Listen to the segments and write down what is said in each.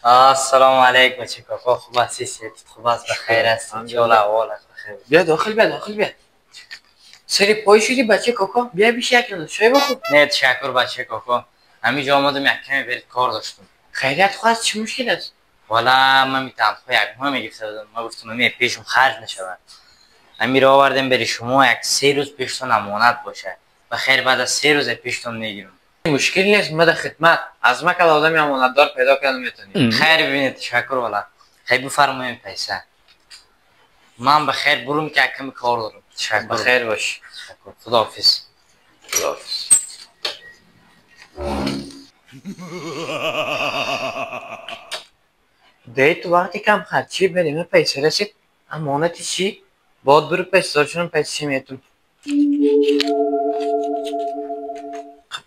السلام علیکم بچه کاکا، خوب هستی؟ صحت خوب است؟ بخیر هستی؟ انشاءالله احوالت بخیر. بیا داخل بیا داخل بیا. سری پای شدی بچه کاکا، بیا بیش یک شای بخور. نه تشکر بچه کاکا، همینجا آمدم یک کمی برید کار داشتم. خیریت خواست چی مشکل است؟ والا من تنخواه یک ماه میگرفته بودم، ما گفتم همین پیشم خرج نشود. همین را آوردم بری شما یک 3 روز پیشتون امانت باشه. بخیر بعد از 3 روز پیشتون میگیرم. مشکلی نیست، من در خدمت. از ما که آدمی امانتدار پیدا کردم میتونی. خیر ببینید تشکر والا. خیلی بفرمایید پیسه. من بخیر برم که کمی کار دارم. تشکر. بخیر باش. تشکر. خداحافظ. خداحافظ. دی تو وقتی کم خرچی بریم پیسه رسید امانتی چی؟ باید برو پیسه دارشون پیسه میتون.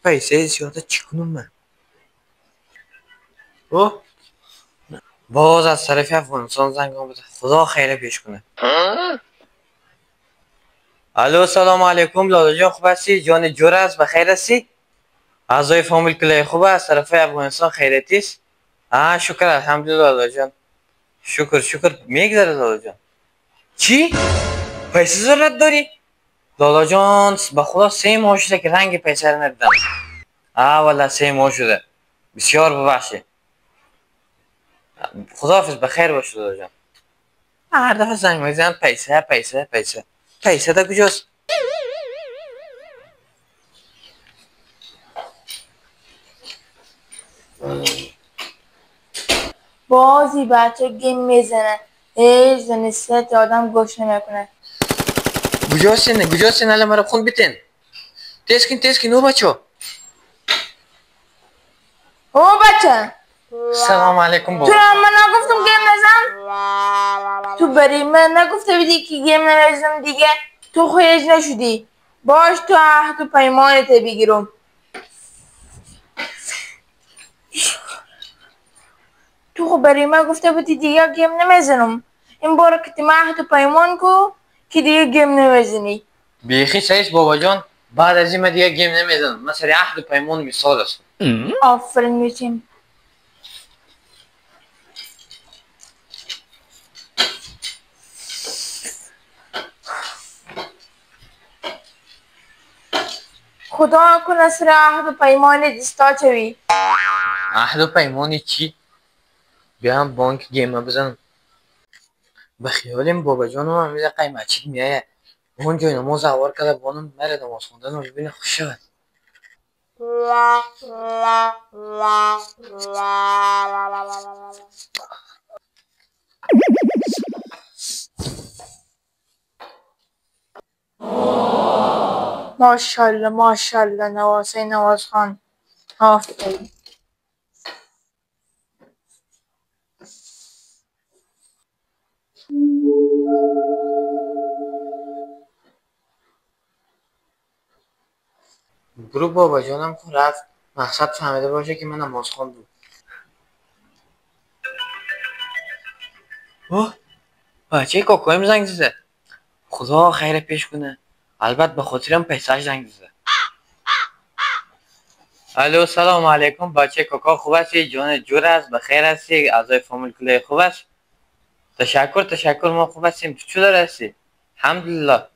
پیسه زیاده چی کنم من؟ اوه باز از طرف افغانستان زنگ آمده. خدا خیره پیش کنه. الو سلام علیکم لالا جان، خوب هستی؟ جان جور است؟ بخیر هستی؟ اعضای فامیل کلی خوب است؟ طرف افغانستان خیریتی است؟ شکر الحمدلله لالا جان. شکر میگذره لالا جان. چی؟ پیسه ضرورت داری؟ لالا جان به خدا 3 ماه شده که رنگ پیسه رو ندیدم. والا 3 ماه شده. بسیار ببخشید. خداحافظ بخیر باش لالا جان. هر دفعه زنگ میزنم پیسه در کجاست؟ بازی بچه گیم میزنه. زنیست آدم گوش نمیکنه. کجاستین الان مرا خون بیتین. تسکین او بچه. او بچه سلام علیکم تو بابا. من نگفتم گیم نزن؟ تو بری من نگفته بودی که گیم نمیزم دیگه؟ تو خیش نشدی. باش تو عهد و پیمانت بگیرم. تو خب برای من گفته بودی دیگه گیم نمیزنم. این بار که تیم عهد و پیمان کو که دیگه گیم نمیزنی. بیخی سایست بابا جان. بعد از این من دیگه گیم نمیزنم. من سری عهد و پیمان مثال است. آفرین میشیم. خدا کنه سر عهد و پیمان دیستا چوی. عهد و پیمانی چی؟ بیام بانک گیم بزنم. به خیالیم بابا جان هم میده قیمتچید میایه. اونجا نماز اوار کرده بانم نره نماز خوندن و ببینه خوش شود. ماشالله نواسه نواز خان. آفرین. برو بابا جانم کن رفت. مقصد فهمیده باشه که من نماز خوندم. بچه کاکایم زنگ زده. خدا خیر پیش کنه. البته به خاطرم پیسه‌اش زنگ زده. الو سلام علیکم بچه کاکا، خوب هستی؟ جان جور است؟ بخیر هستی؟ اعضای فامیل کلی خوب است؟ تشکر ما خوب هستیم. تو چطور هستی؟ الحمدلله.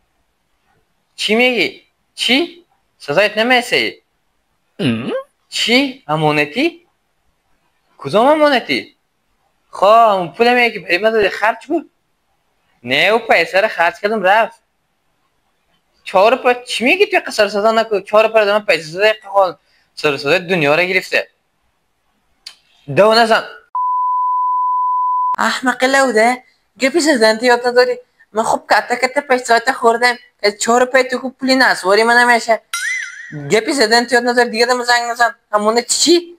چی میگی؟ چی؟ صدایت نمیشه. چی؟ امانتی؟ کدام امانتی؟ خواه اون پول میگه که برای من داده خرج بود. نه او پیسه رو خرج کردم رفت. 4 پا چی میگی توی قصر صدا نکن. 4 پا دادم پیسه زده قال سر صدا دنیا رو گرفته. دو نزن. احمق لوده گپی زدن یاد نداری. من خوب کتا پیسه خوردم. 4 پا تو خوب پولی نسواری من نمیشه. گپی زدن یاد نداری دیگه دم زنگ نزن. امانت چی؟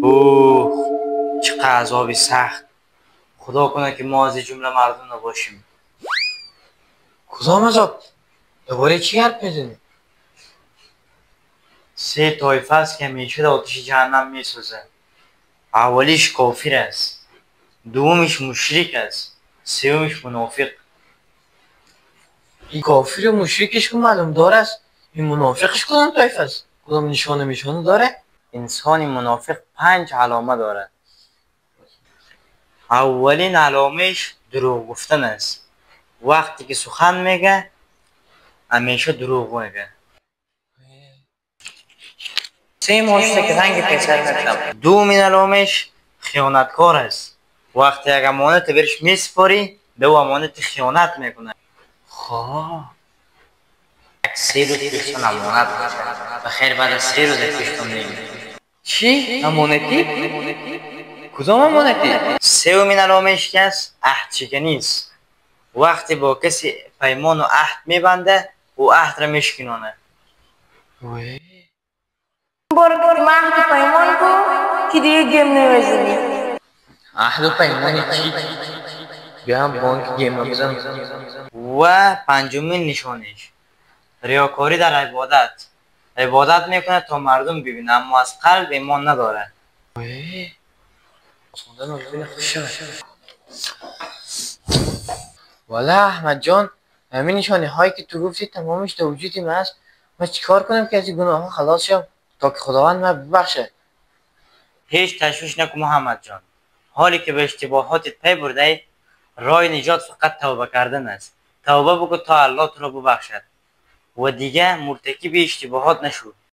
اوه چه عذابی سخت. خدا کنه که ما از این جمله مردم نباشیم. کدام عذاب؟ دوباره چی حرف میزنی؟ 3 طایفه است که همیشه در آتش جهنم میسوزه. اولیش کافر است، دومیش مشرک است، سومش منافق. این کافر و مشرکش که معلوم داره است. این منافقش کدام طایفه است؟ کدام نشانه داره؟ انسان منافق 5 علامه داره. اولین علامش دروغ گفتن است. وقتی که سخن میگه همیشه دروغ میگه. سه ماسته که رنگ پسر نکنم. دومین علامش خیانتکار است. وقتی یک امانت برش میسپاری به او امانت خیانت میکنه. خواه 3 روز پیشتون امانت باشه و خیر بعد از 3 روز پیشتون نمیده. چی؟ امانتی؟ کدام امانتی؟ سومین علامش که است عهد شکنی است. وقتی با کسی پیمان و عهد میبنده او عهد را میشکنانه. وی بار مهد و پیمان کو که دیگه گیم نمیزنی. عهد و پیمانی چی؟ بیا هم بانک گیم نمیزن. و پنجمین نشانش ریاکاری در عبادت میکنه تا مردم ببینه اما از قلب ایمان نداره. وی خوندن رو ببینه خوش شد. والا احمد جان همین نشانه هایی که تو گفتی تمامش در وجودی من هست. من چیکار کنم که از این گناه ها خلاص شم تا که خداوند من ببخشه؟ هیچ تشویش نکن محمد جان. حالی که به اشتباهاتت پی برده راه نجات فقط توبه کردن است. توبه بکن تا الله تو را ببخشد و دیگه مرتکب اشتباهات نشو.